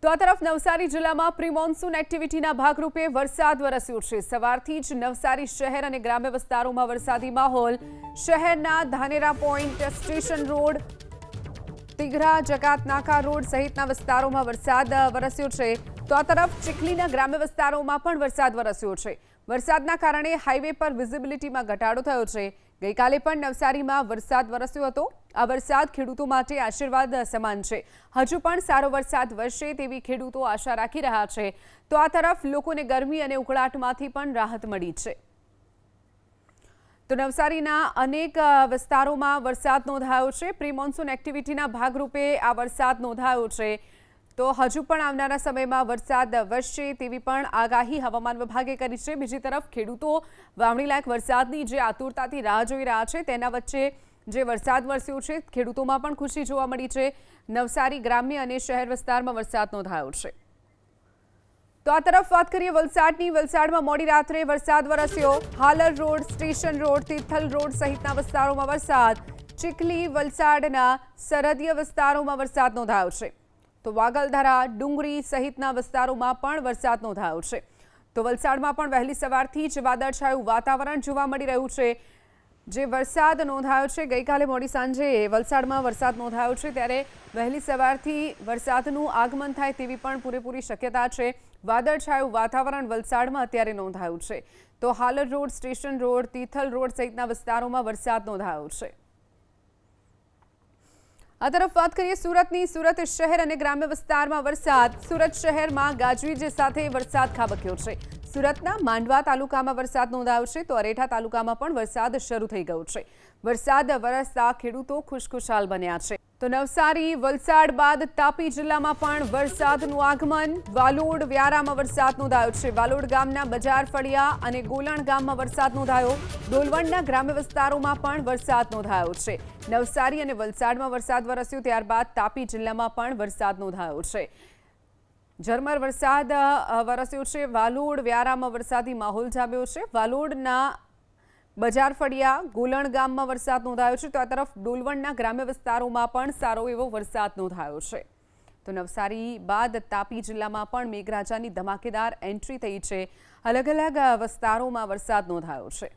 તો આ તરફ નવસારી જિલ્લામાં પ્રી મોન્સૂન એક્ટિવિટીના ભાગરૂપે વરસાદ વરસ્યો છે। સવારથી જ નવસારી શહેર અને ગ્રામ્ય વિસ્તારોમાં વરસાદી માહોલ। શહેરના ધાનેરા પોઈન્ટ, સ્ટેશન રોડ, તિઘરા, જકાત નાકા રોડ સહિતના વિસ્તારોમાં વરસાદ વરસ્યો છે। તો આ તરફ ચીખલીના ગ્રામ્ય વિસ્તારોમાં પણ વરસાદ વરસ્યો છે। વરસાદના કારણે હાઈવે પર વિઝિબિલિટીમાં ઘટાડો થયો છે। ગઈકાલે પણ નવસારીમાં વરસાદ વરસ્યો હતો। આ વરસાદ ખેડૂતો માટે આશીર્વાદ સમાન છે। હજુ પણ સારો વરસાદ વરસે તેવી ખેડૂતો આશા રાખી રહ્યા છે। તો આ તરફ લોકોને ગરમી અને ઉકળાટમાંથી પણ રાહત મળી છે। તો નવસારીના અનેક વિસ્તારોમાં વરસાદ નોંધાયો છે। પ્રી મોન્સૂન એક્ટિવિટીના ભાગરૂપે આ વરસાદ નોંધાયો છે। તો હજુ પણ આવનારા સમયમાં વરસાદ વરસશે તેવી પણ આગાહી હવામાન વિભાગે કરી છે। બીજી તરફ ખેડૂતો વાવણીલાયક વરસાદની જે આતુરતાથી રાહ જોઈ રહ્યા છે તેના વચ્ચે જે વરસાદ વરસ્યો છે ખેડૂતોમાં પણ ખુશી જોવા મળી છે। નવસારી ગ્રામ્ય અને શહેર વિસ્તારમાં વરસાદ નોંધાયો છે। તો આ તરફ વાત કરીએ વલસાડની। વલસાડમાં મોડી રાત્રે વરસાદ વરસ્યો। Halar road, station road, Tithal road સહિતના વિસ્તારોમાં વરસાદ। ચીખલી, વલસાડના સરહદીય વિસ્તારોમાં વરસાદ નોંધાયો છે। તો વાગલધરા, ડુંગરી સહિતના વિસ્તારોમાં પણ વરસાદ નોંધાયો છે। તો વલસાડમાં પણ વહેલી સવારથી જ વાદળછાયું વાતાવરણ જોવા મળી રહ્યું છે। જે વરસાદ નોંધાયો છે ગઈકાલે મોડી સાંજે વલસાડમાં વરસાદ નોંધાયો છે ત્યારે વહેલી સવારથી વરસાદનું આગમન થાય તેવી પણ પૂરેપૂરી શક્યતા છે। વાદળછાયું વાતાવરણ વલસાડમાં અત્યારે નોંધાયું છે। તો Halar road, station road, Tithal road સહિતના વિસ્તારોમાં વરસાદ નોંધાયો છે। આ તરફ વાત કરીએ સુરતની। સુરત શહેર અને ગ્રામ્ય વિસ્તારમાં વરસાદ। સુરત શહેરમાં ગાજવીજ સાથે વરસાદ ખાબક્યો છે। સુરતના માંડવા તાલુકામાં વરસાદ નોંધાયો છે તો અરેઠા તાલુકામાં પણ વરસાદ શરૂ થઈ ગયો છે। વરસાદ વરસતા ખેડૂતો ખુશખુશાલ બન્યા છે। તો નવસારી, વલસાડ બાદ તાપી જિલ્લામાં પણ વરસાદનું આગમન। વાલોડ, વ્યારામાં વરસાદ નોંધાયો છે। વાલોડ ગામના બજાર ફળિયા અને ગોલણ ગામમાં વરસાદ નોંધાયો। ડોલવણના ગ્રામ્ય વિસ્તારોમાં પણ વરસાદ નોંધાયો છે। નવસારી અને વલસાડમાં વરસાદ વરસ્યો ત્યારબાદ તાપી જિલ્લામાં પણ વરસાદ નોંધાયો છે। ઝરમર વરસાદ વરસ્યો છે। વાલોડ, વ્યારામાં વરસાદી માહોલ જામ્યો છે। વાલોડના બજાર ફળિયા, ગોલણ ગામમાં વરસાદ નોંધાયો છે તો આ તરફ ડોલવણના ગ્રામ્ય વિસ્તારોમાં પણ સારો એવો વરસાદ નોંધાયો છે। તો નવસારી બાદ તાપી જિલ્લામાં પણ મેઘરાજાની ધમાકેદાર એન્ટ્રી થઈ છે। અલગ અલગ વિસ્તારોમાં વરસાદ નોંધાયો છે।